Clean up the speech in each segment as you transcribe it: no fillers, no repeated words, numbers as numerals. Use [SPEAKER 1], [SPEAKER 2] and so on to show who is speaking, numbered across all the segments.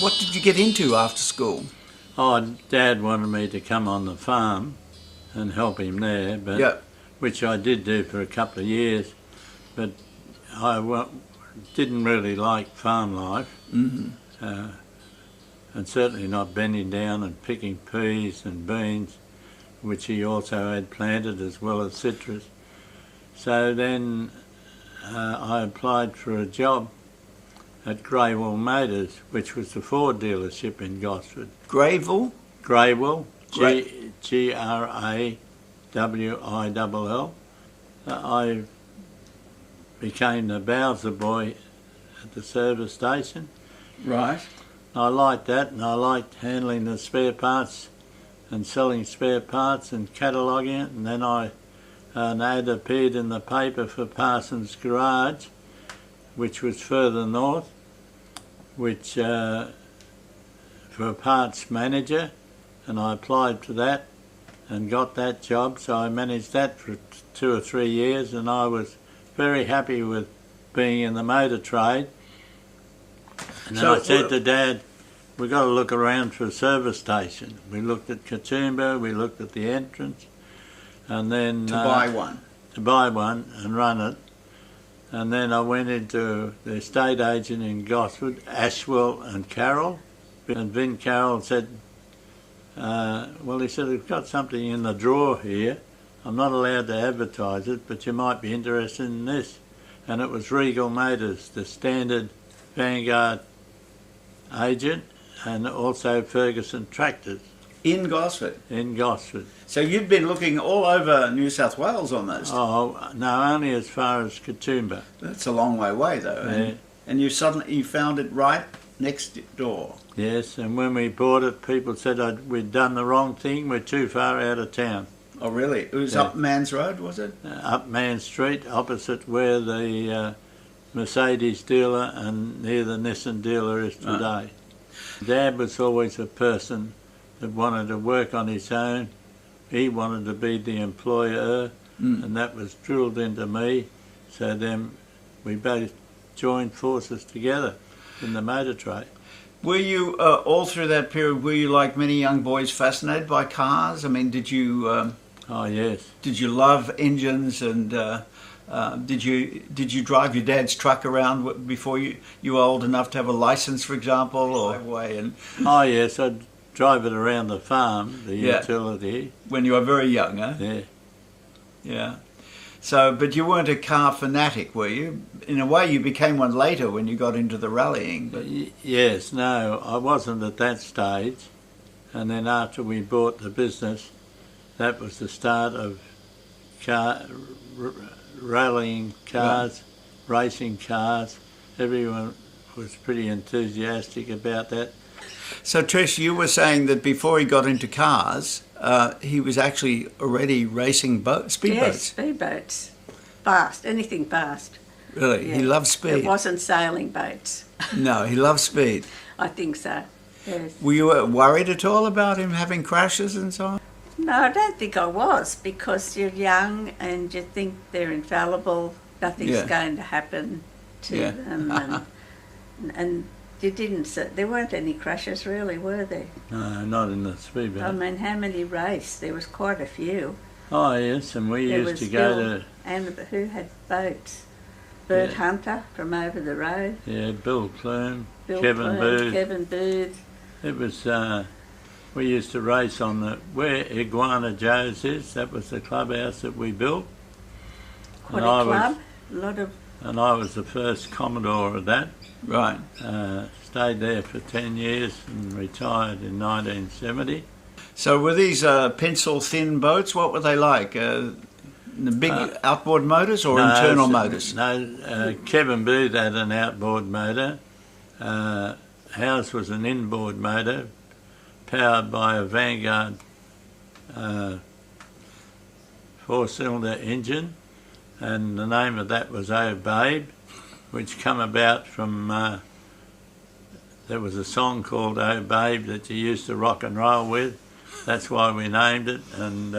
[SPEAKER 1] what did you get into after school?
[SPEAKER 2] Oh, Dad wanted me to come on the farm and help him there, but which I did do for a couple of years, but I didn't really like farm life, and certainly not bending down and picking peas and beans, which he also had planted as well as citrus. So then I applied for a job at Greywill Motors, which was the Ford dealership in Gosford.
[SPEAKER 1] Greywill?
[SPEAKER 2] Greywill, G-R-A-W-I-L-L. I became the Bowser boy at the service station.
[SPEAKER 1] Right.
[SPEAKER 2] I liked that, and I liked handling the spare parts and selling spare parts and cataloguing it, and then an ad appeared in the paper for Parsons Garage, which was further north, which for a parts manager, and I applied for that and got that job. So I managed that for 2 or 3 years, and I was very happy with being in the motor trade. And then I said to Dad, we've got to look around for a service station. We looked at Katoomba, we looked at the entrance, and then
[SPEAKER 1] to buy one.
[SPEAKER 2] To buy one and run it. And then I went into the estate agent in Gosford, Ashwell and Carroll. And Vin Carroll said, well, he said, we've got something in the drawer here. I'm not allowed to advertise it, but you might be interested in this. And it was Regal Motors, the standard Vanguard agent, and also Ferguson Tractors.
[SPEAKER 1] In Gosford?
[SPEAKER 2] In Gosford.
[SPEAKER 1] So you'd been looking all over New South Wales almost?
[SPEAKER 2] Oh, no, only as far as Katoomba.
[SPEAKER 1] That's a long way away though.
[SPEAKER 2] Yeah.
[SPEAKER 1] And you suddenly found it right next door?
[SPEAKER 2] Yes, and when we bought it, people said we'd done the wrong thing, we're too far out of town.
[SPEAKER 1] Oh really? It was up Mans Road, was it?
[SPEAKER 2] Up Man Street, opposite where the Mercedes dealer and near the Nissan dealer is today. Dad was always a person that wanted to work on his own. He wanted to be the employer, and that was drilled into me. So then we both joined forces together in the motor trade.
[SPEAKER 1] Were you, all through that period, were you like many young boys fascinated by cars? I mean, did you...
[SPEAKER 2] oh, yes.
[SPEAKER 1] Did you love engines, and did you drive your dad's truck around before you were old enough to have a license, for example, or way? And
[SPEAKER 2] oh, yes, I'd drive it around the farm, the utility.
[SPEAKER 1] When you were very young, huh?
[SPEAKER 2] Yeah.
[SPEAKER 1] Yeah. So, but you weren't a car fanatic, were you? In a way, you became one later when you got into the rallying. But
[SPEAKER 2] yes, no, I wasn't at that stage. And then after we bought the business, that was the start of rallying cars, racing cars. Everyone was pretty enthusiastic about that.
[SPEAKER 1] So, Trish, you were saying that before he got into cars, he was actually already racing speedboats.
[SPEAKER 3] Yes, speedboats. Fast, anything fast.
[SPEAKER 1] Really?
[SPEAKER 3] Yeah.
[SPEAKER 1] He loved speed?
[SPEAKER 3] It wasn't sailing boats.
[SPEAKER 1] No, he loved speed.
[SPEAKER 3] I think so, yes.
[SPEAKER 1] Were you worried at all about him having crashes and so on?
[SPEAKER 3] No, I don't think I was, because you're young and you think they're infallible, nothing's going to happen to them. And you there weren't any crashes really, were there?
[SPEAKER 2] No, not in the speedboat.
[SPEAKER 3] I mean, how many raced? There was quite a few.
[SPEAKER 2] Oh, yes, and we used to go to...
[SPEAKER 3] And who had boats? Bert Hunter from over the road.
[SPEAKER 2] Yeah, Bill Plume, Kevin Booth.
[SPEAKER 3] Kevin Booth.
[SPEAKER 2] It was, we used to race on where Iguana Joe's is. That was the clubhouse that we built.
[SPEAKER 3] Quite a club, a lot of...
[SPEAKER 2] And I was the first Commodore of that.
[SPEAKER 1] Right.
[SPEAKER 2] Stayed there for 10 years and retired in 1970.
[SPEAKER 1] So were these pencil-thin boats? What were they like? The big outboard motors or internal motors?
[SPEAKER 2] No, Kevin Booth had an outboard motor. Ours was an inboard motor powered by a Vanguard 4-cylinder engine, and the name of that was Oh Babe, which come about from, there was a song called Oh Babe that you used to rock and roll with. That's why we named it. And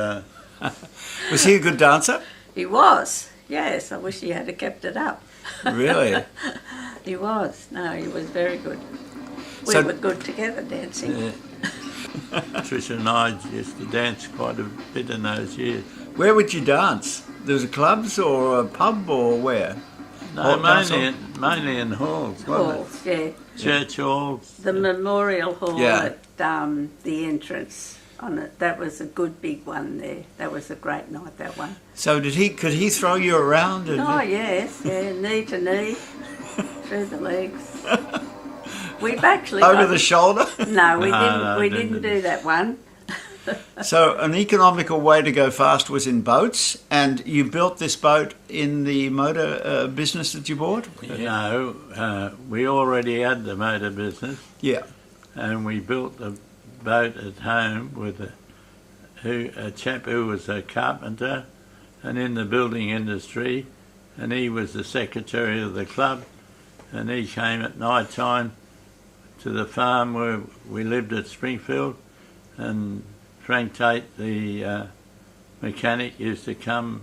[SPEAKER 1] was he a good dancer?
[SPEAKER 3] He was, yes. I wish he had kept it up.
[SPEAKER 1] Really?
[SPEAKER 3] He was. No, he was very good. We
[SPEAKER 1] So-
[SPEAKER 3] were good together dancing.
[SPEAKER 2] Yeah. Tricia and I used to dance quite a bit in those years.
[SPEAKER 1] Where would you dance? There was clubs or a pub or where?
[SPEAKER 2] No,
[SPEAKER 1] Oh, dance
[SPEAKER 2] mainly in halls, wasn't
[SPEAKER 3] Halls, yeah.
[SPEAKER 2] it? Church halls.
[SPEAKER 3] The memorial hall
[SPEAKER 1] Yeah.
[SPEAKER 3] at the entrance on it. That was a good big one there. That was a great night, that one.
[SPEAKER 1] So could he throw you around?
[SPEAKER 3] Oh, yes, yeah, knee to knee, through the legs. We've actually
[SPEAKER 1] Over
[SPEAKER 3] got-
[SPEAKER 1] the shoulder?
[SPEAKER 3] No, we didn't.
[SPEAKER 2] no,
[SPEAKER 3] We
[SPEAKER 2] didn't.
[SPEAKER 3] didn't do that one.
[SPEAKER 1] So an economical way to go fast was in boats, and you built this boat in the motor business that you bought?
[SPEAKER 2] No, we already had the motor business,
[SPEAKER 1] Yeah.
[SPEAKER 2] and we built the boat at home with a chap who was a carpenter and in the building industry, and he was the secretary of the club, and he came at night time to the farm where we lived at Springfield, and Frank Tate, the mechanic, used to come,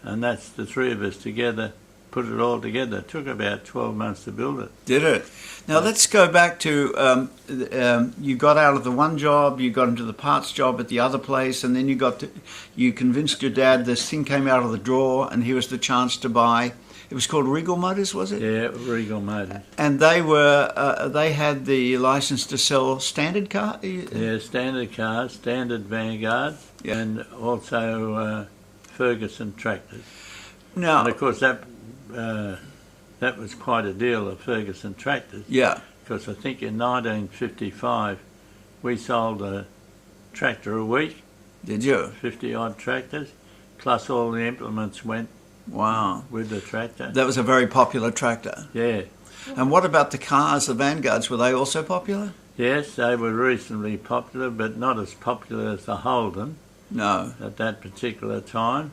[SPEAKER 2] and that's the three of us together, put it all together. It took about 12 months to build it.
[SPEAKER 1] Did it? Now let's go back to you got out of the one job, you got into the parts job at the other place, and then you convinced your dad this thing came out of the drawer, and here was the chance to buy. It was called Regal Motors, was it?
[SPEAKER 2] Yeah, Regal Motors.
[SPEAKER 1] And they had the license to sell standard car.
[SPEAKER 2] Yeah, standard cars, standard Vanguards,
[SPEAKER 1] Yeah.
[SPEAKER 2] and also Ferguson tractors.
[SPEAKER 1] Now,
[SPEAKER 2] And of course that was quite a deal of Ferguson tractors,
[SPEAKER 1] yeah,
[SPEAKER 2] because I think in 1955 we sold a tractor a week,
[SPEAKER 1] did you?
[SPEAKER 2] 50 odd tractors, plus all the implements went
[SPEAKER 1] Wow,
[SPEAKER 2] with the tractor.
[SPEAKER 1] that was a very popular tractor.
[SPEAKER 2] Yeah.
[SPEAKER 1] And what about the cars, the Vanguards? Were they also popular?
[SPEAKER 2] Yes, they were reasonably popular, but not as popular as the Holden
[SPEAKER 1] No.
[SPEAKER 2] at that particular time,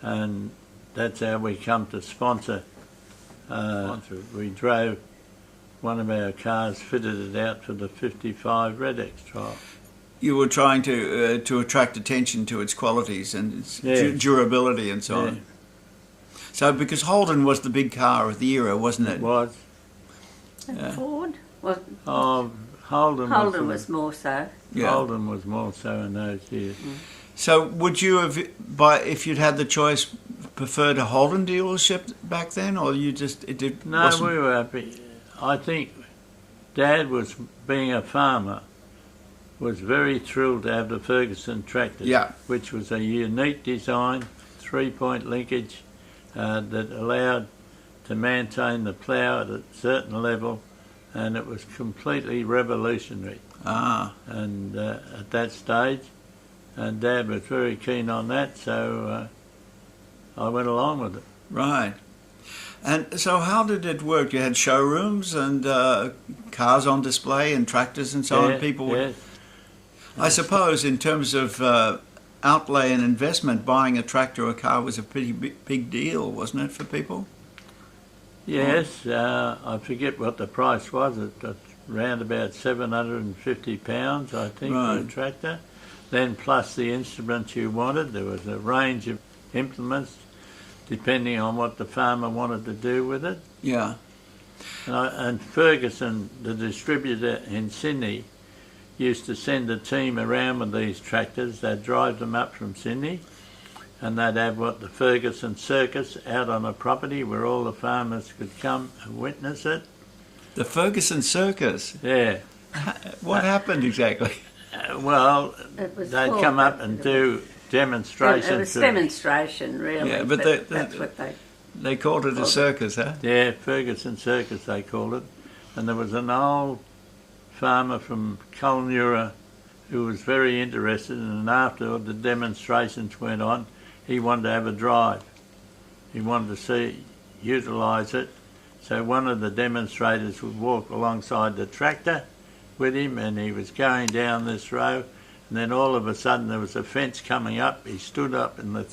[SPEAKER 2] and that's how we come to sponsor. We drove one of our cars, fitted it out for the 55 Red X trial.
[SPEAKER 1] You were trying to attract attention to its qualities and its
[SPEAKER 2] Yeah.
[SPEAKER 1] durability and so
[SPEAKER 2] Yeah.
[SPEAKER 1] on. So, because Holden was the big car of the era, wasn't it?
[SPEAKER 2] It was.
[SPEAKER 3] And
[SPEAKER 1] Yeah.
[SPEAKER 3] Ford? Well,
[SPEAKER 2] Holden
[SPEAKER 3] Holden was more so.
[SPEAKER 1] Yeah.
[SPEAKER 2] Holden was more so in those years.
[SPEAKER 1] So, would you have, if you'd had the choice, preferred a Holden dealership back then, or you just
[SPEAKER 2] No,
[SPEAKER 1] wasn't?
[SPEAKER 2] we were happy. I think Dad was, being a farmer, was very thrilled to have the Ferguson tractor,
[SPEAKER 1] Yeah.
[SPEAKER 2] which was a unique design, 3-point linkage, that allowed to maintain the plough at a certain level, and it was completely revolutionary.
[SPEAKER 1] Ah,
[SPEAKER 2] And at that stage, and Dad was very keen on that, so I went along with it.
[SPEAKER 1] right. And so, how did it work? You had showrooms and cars on display and tractors and so on. People would.
[SPEAKER 2] Yes.
[SPEAKER 1] I suppose, in terms of outlay and investment, buying a tractor or a car was a pretty big deal, wasn't it, for people?
[SPEAKER 2] Yes, I forget what the price was. It was around about £750, I think, for a
[SPEAKER 1] Right.
[SPEAKER 2] tractor. Then plus the instruments you wanted. There was a range of implements depending on what the farmer wanted to do with it.
[SPEAKER 1] Yeah.
[SPEAKER 2] And Ferguson, the distributor in Sydney, used to send a team around with these tractors. They'd drive them up from Sydney, and they'd have the Ferguson Circus out on a property where all the farmers could come and witness it.
[SPEAKER 1] The Ferguson Circus.
[SPEAKER 2] Yeah.
[SPEAKER 1] What happened exactly?
[SPEAKER 2] Well,
[SPEAKER 3] It was
[SPEAKER 2] they'd
[SPEAKER 3] called
[SPEAKER 2] come up
[SPEAKER 3] that.
[SPEAKER 2] and do
[SPEAKER 3] It
[SPEAKER 2] demonstrations.
[SPEAKER 3] was demonstration, really.
[SPEAKER 1] Yeah, but
[SPEAKER 3] that's what they...
[SPEAKER 1] They called it a circus, huh?
[SPEAKER 2] Yeah, Ferguson Circus they called it. And there was an old farmer from Kulnura who was very interested, and after the demonstrations went on, he wanted to have a drive. He wanted to utilise it. So one of the demonstrators would walk alongside the tractor with him, and he was going down this road, and then all of a sudden there was a fence coming up. He stood up and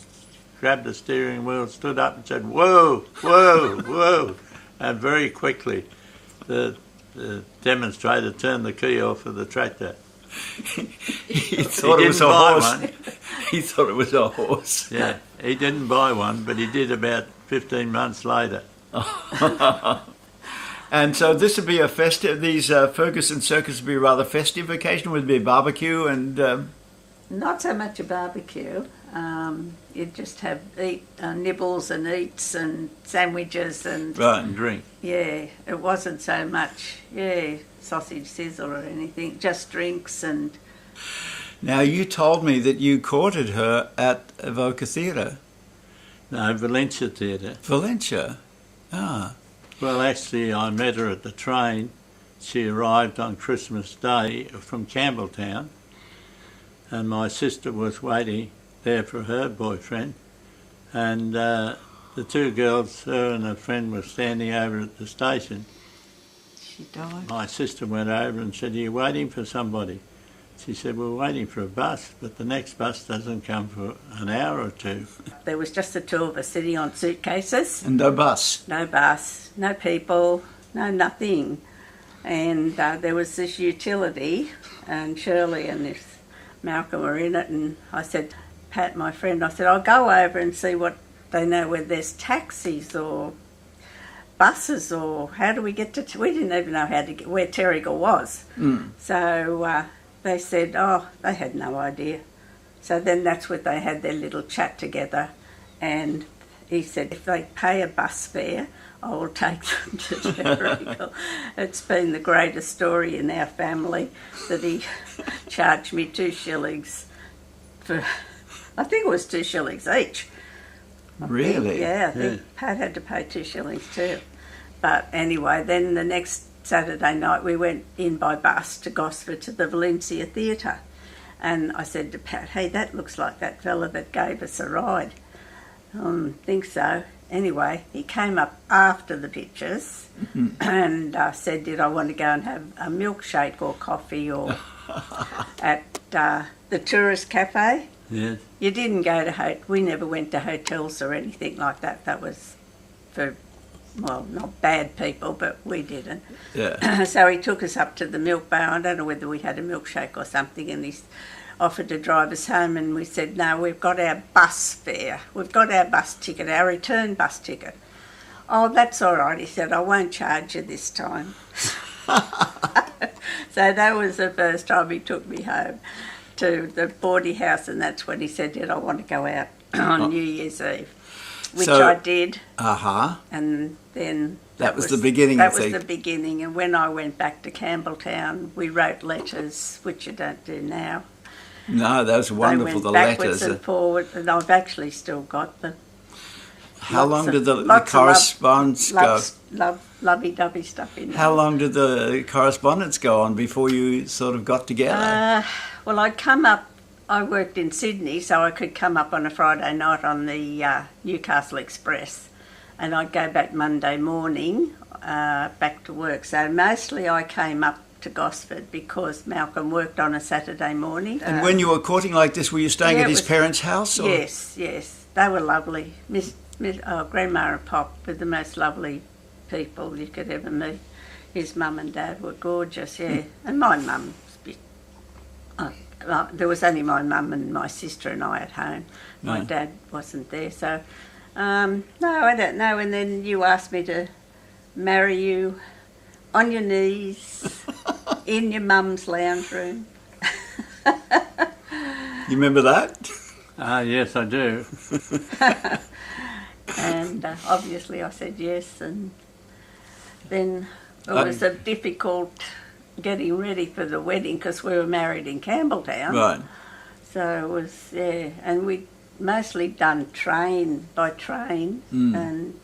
[SPEAKER 2] grabbed the steering wheel, stood up and said, "Whoa, whoa, whoa." And very quickly the demonstrator turned the key off of the tractor.
[SPEAKER 1] He thought it was a
[SPEAKER 2] didn't buy
[SPEAKER 1] horse.
[SPEAKER 2] one.
[SPEAKER 1] He thought it was a horse.
[SPEAKER 2] Yeah, he didn't buy one, but he did about 15 months later.
[SPEAKER 1] And so this would be a festive. These Ferguson Circus would be a rather festive occasion. Would be a barbecue and.
[SPEAKER 3] Not so much a barbecue. You'd just have nibbles and eats and sandwiches and
[SPEAKER 1] Right.
[SPEAKER 2] And drink.
[SPEAKER 3] yeah. It wasn't so much sausage sizzle or anything. Just drinks and
[SPEAKER 1] Now you told me that you courted her at Evoca Theatre,
[SPEAKER 2] No, Valencia Theatre.
[SPEAKER 1] Valencia. Ah.
[SPEAKER 2] Well, actually, I met her at the train. She arrived on Christmas Day from Campbelltown, and my sister was waiting there for her boyfriend. And the two girls, her and a friend, were standing over at the station.
[SPEAKER 3] she died.
[SPEAKER 2] My sister went over and said, "Are you waiting for somebody?" She said, "We're waiting for a bus, but the next bus doesn't come for an hour or two."
[SPEAKER 3] There was just the two of us sitting on suitcases.
[SPEAKER 1] And no bus.
[SPEAKER 3] No bus, no people, no nothing. And there was this utility, and Shirley and this Malcolm were in it, and I said, Pat, my friend, I said, I'll go over and see what they know whether there's taxis or buses or how do we get to... We didn't even know how to get where Terrigal was.
[SPEAKER 1] Mm.
[SPEAKER 3] So they said, they had no idea. So then that's where they had their little chat together, and he said, if they pay a bus fare, I will take them to Terrigal. It's been the greatest story in our family that he charged me 2 shillings for, I think it was 2 shillings each.
[SPEAKER 1] Really?
[SPEAKER 3] I think Pat had to pay 2 shillings too. But anyway, then the next Saturday night we went in by bus to Gosford to the Valencia Theatre. And I said to Pat, hey, that looks like that fella that gave us a ride. Think so. Anyway, he came up after the pictures and said, did I want to go and have a milkshake or coffee or at the tourist cafe?
[SPEAKER 2] Yes.
[SPEAKER 3] You didn't go to we never went to hotels or anything like that. That was for, well, not bad people, but we didn't.
[SPEAKER 1] Yeah.
[SPEAKER 3] So he took us up to the milk bar. I don't know whether we had a milkshake or something, and he offered to drive us home, and we said, no, we've got our bus fare. We've got our bus ticket, our return bus ticket. Oh, that's all right, he said, I won't charge you this time. So that was the first time he took me home to the boarding house, and that's when he said, did I want to go out on New Year's Eve, which I did.
[SPEAKER 1] Uh-huh.
[SPEAKER 3] And then
[SPEAKER 1] That was the beginning of
[SPEAKER 3] That was the beginning, and when I went back to Campbelltown, we wrote letters, which you don't do now.
[SPEAKER 1] No, that was wonderful,
[SPEAKER 3] they went
[SPEAKER 1] the
[SPEAKER 3] backwards
[SPEAKER 1] letters.
[SPEAKER 3] and forwards, and I've actually still got them.
[SPEAKER 1] How long did the correspondence go?
[SPEAKER 3] Lovey-dovey stuff in there.
[SPEAKER 1] How long did the correspondence go on before you sort of got together?
[SPEAKER 3] Well, I'd come up, I worked in Sydney, so I could come up on a Friday night on the Newcastle Express, and I'd go back Monday morning back to work. So mostly I came up to Gosford because Malcolm worked on a Saturday morning.
[SPEAKER 1] And when you were courting like this, were you staying at his parents' house? Or?
[SPEAKER 3] Yes, they were lovely. Grandma and Pop were the most lovely people you could ever meet. His mum and dad were gorgeous, yeah. And my mum, there was only my mum and my sister and I at home. My dad wasn't there, so no, I don't know. And then you asked me to marry you on your knees in your mum's lounge room.
[SPEAKER 1] You remember that?
[SPEAKER 2] Yes, I do.
[SPEAKER 3] And obviously I said yes, and then it was a difficult getting ready for the wedding because we were married in Campbelltown.
[SPEAKER 1] Right.
[SPEAKER 3] So it was, and we mostly done by train, and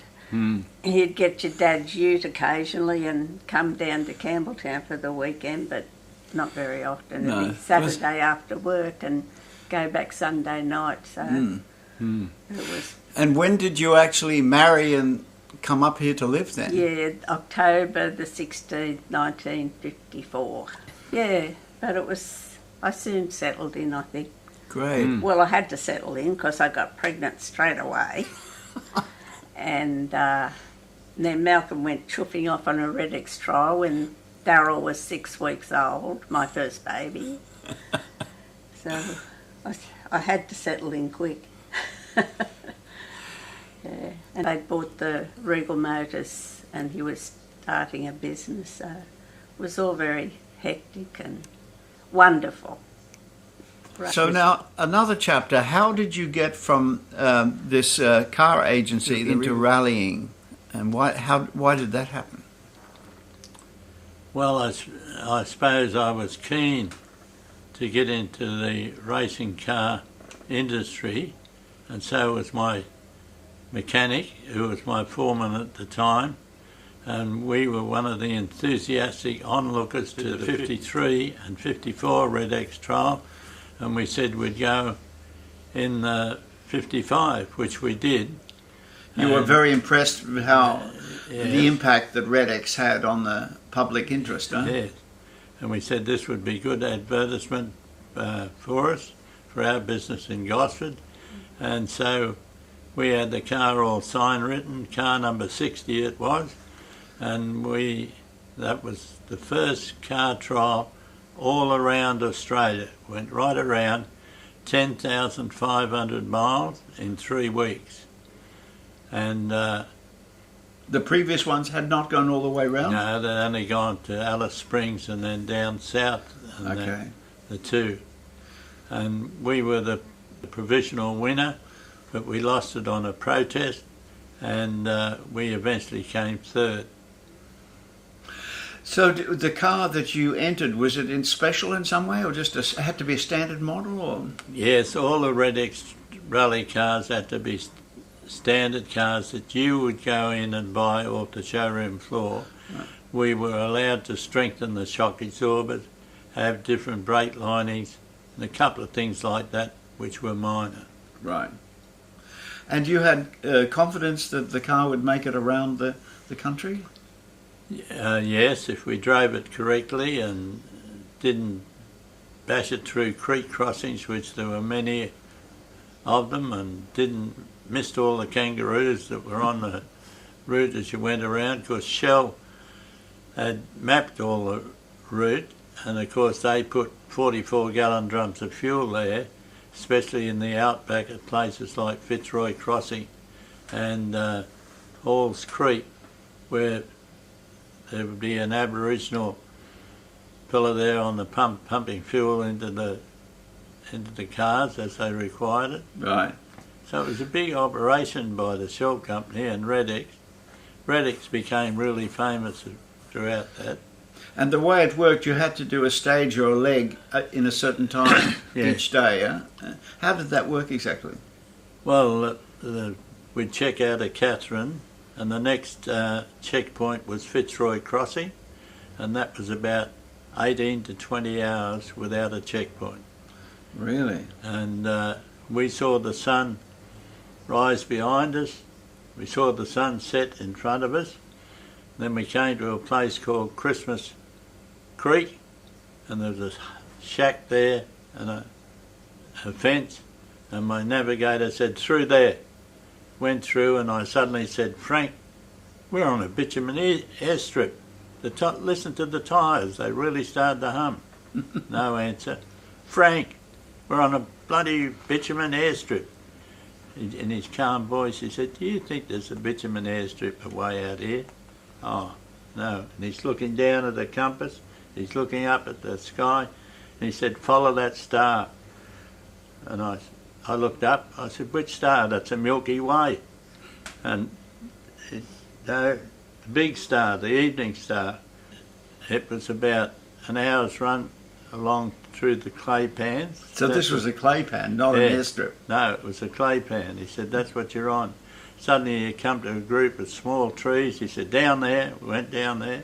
[SPEAKER 3] he'd get your dad's ute occasionally and come down to Campbelltown for the weekend, but not very often. It'd be Saturday after work and go back Sunday night, so it was...
[SPEAKER 1] And when did you actually marry and come up here to live then?
[SPEAKER 3] Yeah, October the 16th, 1954. Yeah, but it was... I soon settled in, I think.
[SPEAKER 1] Great.
[SPEAKER 3] Well, I had to settle in because I got pregnant straight away. And then Malcolm went chuffing off on a Redex trial when Darryl was 6 weeks old, my first baby. So I had to settle in quick. Yeah. And they bought the Regal Motors, and he was starting a business. So it was all very hectic and wonderful.
[SPEAKER 1] So now, another chapter. How did you get from this car agency into rallying, and why did that happen?
[SPEAKER 2] Well, I suppose I was keen to get into the racing car industry, and so was my mechanic, who was my foreman at the time, and we were one of the enthusiastic onlookers to the 53 and 54 Red X trial, and we said we'd go in the 55, which we did.
[SPEAKER 1] You were very impressed with how the impact that Red X had on the public interest, huh?
[SPEAKER 2] Yes, and we said this would be good advertisement for us, for our business in Gosford, and so we had the car all sign written, car number 60 it was, and that was the first car trial all around Australia. Went right around 10,500 miles in 3 weeks. And
[SPEAKER 1] the previous ones had not gone all the way round?
[SPEAKER 2] no, they'd only gone to Alice Springs and then down south, and
[SPEAKER 1] Okay.
[SPEAKER 2] the two. And we were the provisional winner, but we lost it on a protest, and we eventually came third.
[SPEAKER 1] So the car that you entered, was it in special in some way, or just had to be a standard model? Or
[SPEAKER 2] Yes, all the Red X rally cars had to be standard cars that you would go in and buy off the showroom floor.
[SPEAKER 1] Right.
[SPEAKER 2] We were allowed to strengthen the shock absorbers, have different brake linings, and a couple of things like that, which were minor.
[SPEAKER 1] Right. And you had confidence that the car would make it around the country?
[SPEAKER 2] Yes, if we drove it correctly and didn't bash it through creek crossings, which there were many of them, and missed all the kangaroos that were on the route as you went around, because Shell had mapped all the route, and of course they put 44-gallon drums of fuel there, especially in the outback at places like Fitzroy Crossing and Halls Creek, where there would be an Aboriginal fella there on the pumping fuel into the cars as they required it.
[SPEAKER 1] Right.
[SPEAKER 2] So it was a big operation by the Shell Company and Red X. Red X became really famous throughout that.
[SPEAKER 1] And the way it worked, you had to do a stage or a leg in a certain time
[SPEAKER 2] Yes.
[SPEAKER 1] each day. How did that work exactly?
[SPEAKER 2] Well, we'd check out at Catherine, and the next checkpoint was Fitzroy Crossing, and that was about 18 to 20 hours without a checkpoint.
[SPEAKER 1] Really?
[SPEAKER 2] And we saw the sun rise behind us, we saw the sun set in front of us, then we came to a place called Christmas Creek, and there was a shack there and a fence, and my navigator said, "Through there." Went through, and I suddenly said, "Frank, we're on a bitumen airstrip. Listen to the tyres, they really started to hum." No answer. "Frank, we're on a bloody bitumen airstrip." In his calm voice he said, "Do you think there's a bitumen airstrip away out here?" "Oh, no." And he's looking down at the compass, he's looking up at the sky, and he said, "Follow that star." And I looked up, I said, "Which star?" "That's a Milky Way." And the big star, the evening star, it was about an hour's run along through the clay pans.
[SPEAKER 1] So this was a clay pan, not an airstrip?
[SPEAKER 2] No, it was a clay pan. He said, "That's what you're on." Suddenly he come to a group of small trees. He said, "Down there." We went down there.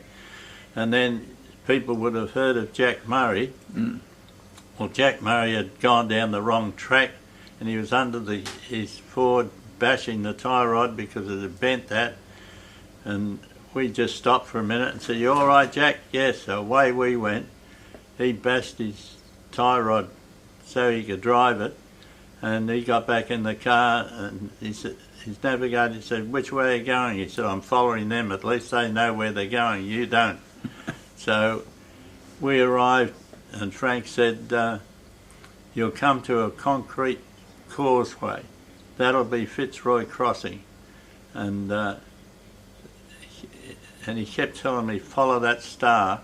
[SPEAKER 2] And then people would have heard of Jack Murray.
[SPEAKER 1] Mm.
[SPEAKER 2] Well, Jack Murray had gone down the wrong track, and he was under his Ford bashing the tie rod because it had bent that. And we just stopped for a minute and said, "You all right, Jack?" "Yes." So away we went. He bashed his tie rod so he could drive it, and he got back in the car, and he said, his navigator said, "Which way are you going?" He said, "I'm following them. At least they know where they're going. You don't." So we arrived, and Frank said, "You'll come to a concrete causeway. That'll be Fitzroy Crossing." And and he kept telling me, follow that star,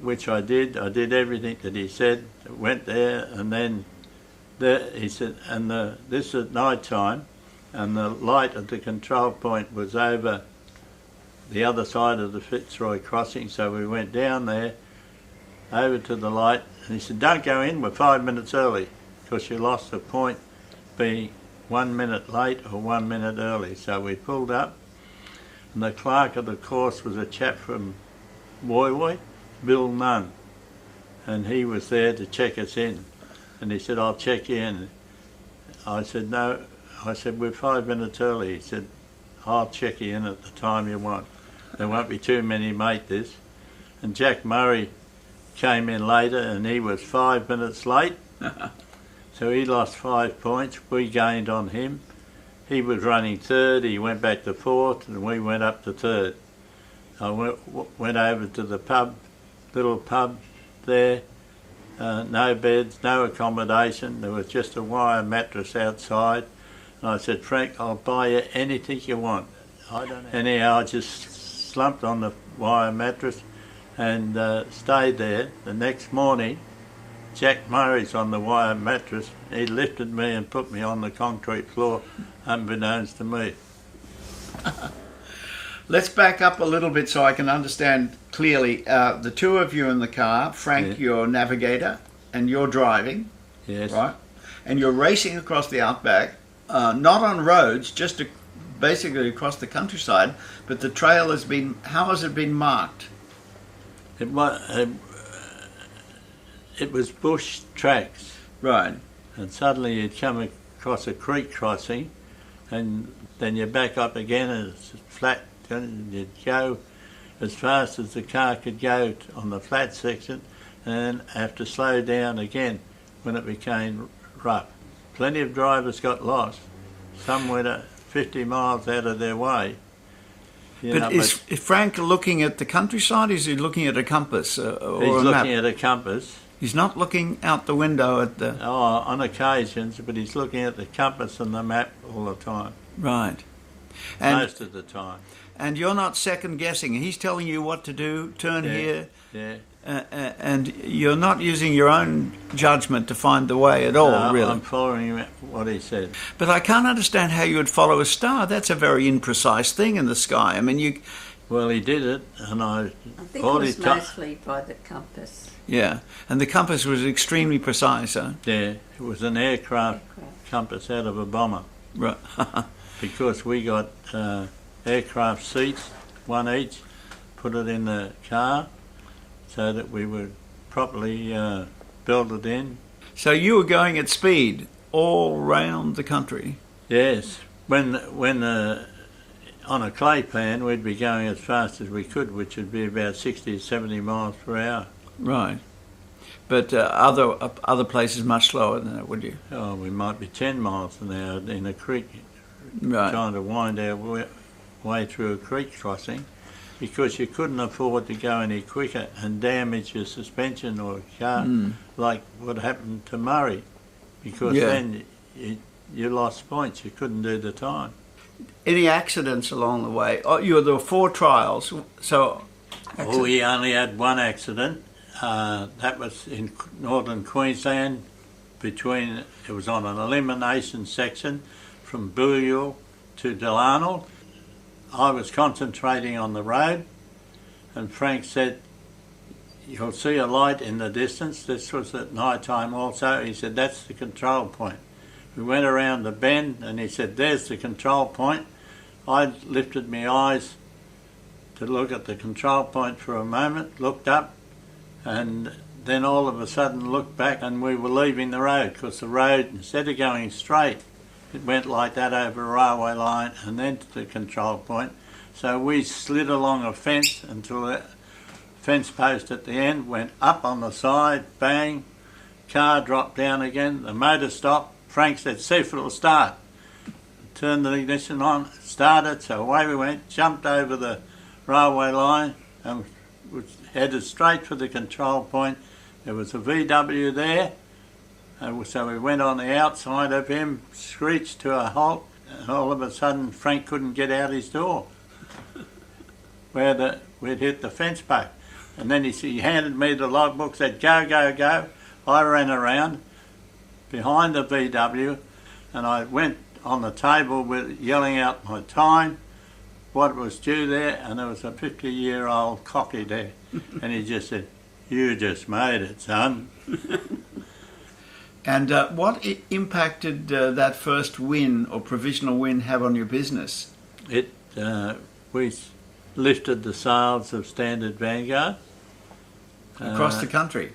[SPEAKER 2] which I did. I did everything that he said, went there, and then he said, and this at night time, and the light at the control point was over the other side of the Fitzroy crossing, so we went down there, over to the light, and he said, don't go in, we're 5 minutes early, because you lost the point being 1 minute late or 1 minute early. So we pulled up, and the clerk of the course was a chap from Woy Woy, Bill Nunn, and he was there to check us in. And he said, I'll check you in. I said, no. I said, we're 5 minutes early. He said, I'll check you in at the time you want. There won't be too many make this. And Jack Murray came in later, and he was 5 minutes late. So he lost 5 points. We gained on him. He was running third. He went back to fourth, and we went up to third. I went over to the pub, little pub there. No beds, no accommodation. There was just a wire mattress outside. And I said, Frank, I'll buy you anything you want. I don't know. Anyhow, I just slumped on the wire mattress and stayed there. The next morning, Jack Murray's on the wire mattress. He lifted me and put me on the concrete floor, unbeknownst to me.
[SPEAKER 1] Let's back up a little bit so I can understand clearly. The two of you in the car, Frank, your navigator, and you're driving.
[SPEAKER 2] Yes.
[SPEAKER 1] Right? And you're racing across the outback, not on roads, just basically across the countryside, but the trail has been, how has it been marked?
[SPEAKER 2] It was bush tracks.
[SPEAKER 1] Right.
[SPEAKER 2] And suddenly you'd come across a creek crossing, and then you back up again and it's flat, and you'd go as fast as the car could go on the flat section, and then have to slow down again when it became rough. Plenty of drivers got lost. Some went 50 miles out of their way.
[SPEAKER 1] Is Frank looking at the countryside, or is he looking at a compass or
[SPEAKER 2] he's
[SPEAKER 1] a map?
[SPEAKER 2] looking at a compass.
[SPEAKER 1] He's not looking out the window at the...
[SPEAKER 2] Oh, on occasions, but he's looking at the compass and the map all the time.
[SPEAKER 1] Right. And,
[SPEAKER 2] most of the time.
[SPEAKER 1] And you're not second guessing. He's telling you what to do, turn here.
[SPEAKER 2] Yeah.
[SPEAKER 1] And you're not using your own judgment to find the way at all,
[SPEAKER 2] No,
[SPEAKER 1] really.
[SPEAKER 2] I'm following what he said.
[SPEAKER 1] But I can't understand how you would follow a star. That's a very imprecise thing in the sky. I mean, you...
[SPEAKER 2] Well, he did it, and
[SPEAKER 3] I think it was mostly by the compass.
[SPEAKER 1] Yeah, and the compass was extremely precise, huh?
[SPEAKER 2] Yeah, it was an aircraft compass out of a bomber.
[SPEAKER 1] Right.
[SPEAKER 2] Because we got aircraft seats, one each, put it in the car so that we would properly build it in.
[SPEAKER 1] So you were going at speed all round the country?
[SPEAKER 2] Yes. When on a clay pan, we'd be going as fast as we could, which would be about 60 or 70 miles per hour.
[SPEAKER 1] Right. But other places much slower than that, would you?
[SPEAKER 2] Oh, we might be 10 miles an hour in a creek,
[SPEAKER 1] right.
[SPEAKER 2] Trying to wind our way through a creek crossing, because you couldn't afford to go any quicker and damage your suspension or car, like what happened to Murray, because then you lost points, you couldn't do the time.
[SPEAKER 1] Any accidents along the way? Oh, there were 4 trials, so...
[SPEAKER 2] We only had one accident. That was in northern Queensland. It was on an elimination section from Booyul to Delarnold. I was concentrating on the road, and Frank said, "You'll see a light in the distance." This was at night time also. He said, "That's the control point." We went around the bend, and he said, "There's the control point." I lifted my eyes to look at the control point for a moment, looked up, and then all of a sudden looked back, and we were leaving the road, because the road, instead of going straight, it went like that over a railway line and then to the control point. So we slid along a fence until the fence post at the end went up on the side, bang, car dropped down again, the motor stopped. Frank said, "See if it'll start." Turned the ignition on, started, so away we went, jumped over the railway line and was headed straight for the control point. There was a VW there, and so we went on the outside of him, screeched to a halt, and all of a sudden Frank couldn't get out his door. where we'd hit the fence post. And then he handed me the logbook, said, go, go, go. I ran around behind the VW and I went on the table with yelling out my time, what was due there, and there was a 50-year-old cocky there. And he just said, you just made it, son.
[SPEAKER 1] And what impacted that first win or provisional win have on your business?
[SPEAKER 2] We lifted the sales of Standard Vanguard.
[SPEAKER 1] Across the country?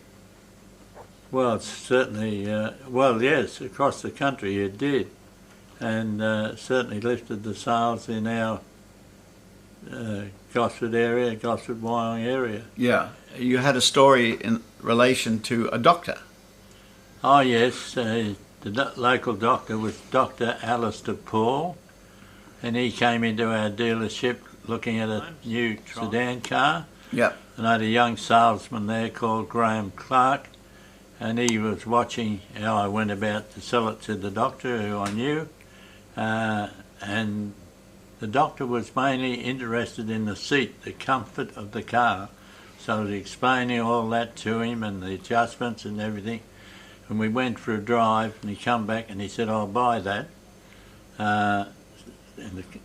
[SPEAKER 2] Well, it's certainly, yes, across the country it did. And certainly lifted the sales in our Gosford area, Gosford, Wyong area.
[SPEAKER 1] Yeah. You had a story in relation to a doctor.
[SPEAKER 2] Oh, yes. The local doctor was Dr. Alistair Paul, and he came into our dealership looking at a new sedan car.
[SPEAKER 1] Yeah.
[SPEAKER 2] And I had a young salesman there called Graham Clark, and he was watching how I went about to sell it to the doctor, who I knew. And the doctor was mainly interested in the seat, the comfort of the car. So I was explaining all that to him and the adjustments and everything. And we went for a drive, and he come back and he said, I'll buy that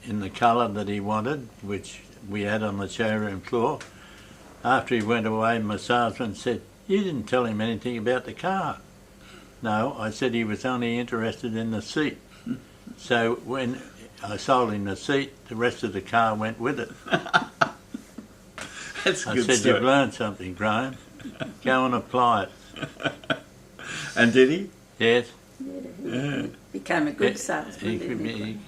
[SPEAKER 2] in the colour that he wanted, which we had on the showroom floor. After he went away, my salesman said, you didn't tell him anything about the car. No, I said he was only interested in the seat. So when I sold him the seat, the rest of the car went with it.
[SPEAKER 1] That's
[SPEAKER 2] I
[SPEAKER 1] good
[SPEAKER 2] said,
[SPEAKER 1] story.
[SPEAKER 2] you've learned something, Graham. Go and apply it.
[SPEAKER 1] And did he?
[SPEAKER 2] Yes.
[SPEAKER 3] Yeah, became a good salesman, didn't he?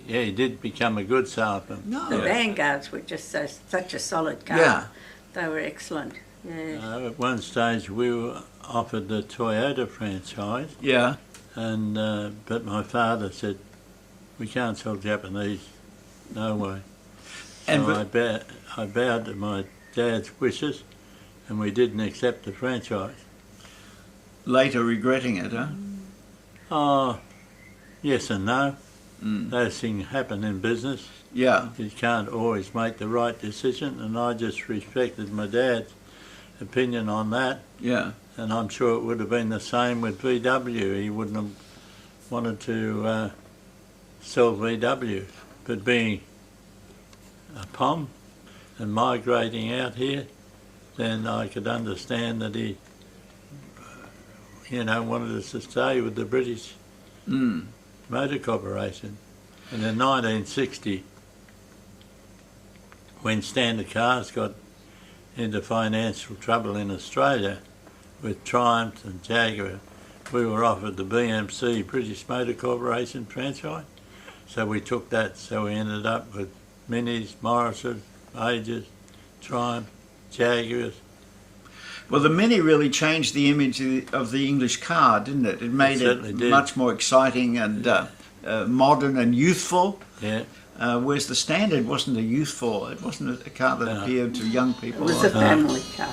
[SPEAKER 2] He did become a good salesman.
[SPEAKER 1] No.
[SPEAKER 3] The Vanguards were just such a solid car.
[SPEAKER 1] Yeah.
[SPEAKER 3] They were excellent. Yeah.
[SPEAKER 2] At one stage we were offered the Toyota franchise,
[SPEAKER 1] Yeah.
[SPEAKER 2] and but my father said, we can't sell Japanese, no way.
[SPEAKER 1] And
[SPEAKER 2] So I bowed to my dad's wishes, and we didn't accept the franchise.
[SPEAKER 1] later regretting it, huh?
[SPEAKER 2] Oh, yes and no. Those things happen in business.
[SPEAKER 1] Yeah.
[SPEAKER 2] You can't always make the right decision, and I just respected my dad's opinion on that,
[SPEAKER 1] Yeah.
[SPEAKER 2] and I'm sure it would have been the same with VW. He wouldn't have wanted to sell VW, but being a POM and migrating out here, then I could understand that he, wanted us to stay with the British Motor Corporation. And in 1960, when Standard Cars got into financial trouble in Australia with Triumph and Jaguar, we were offered the BMC, British Motor Corporation franchise. So we took that, so we ended up with Minis, Morrises, Majors, Triumph, Jaguars.
[SPEAKER 1] Well, the Mini really changed the image of the English car, didn't it? It made it
[SPEAKER 2] did.
[SPEAKER 1] much more exciting and modern and youthful.
[SPEAKER 2] Yeah.
[SPEAKER 1] Whereas the Standard wasn't a youthful, it wasn't a car that appealed to young people.
[SPEAKER 3] It was a family car.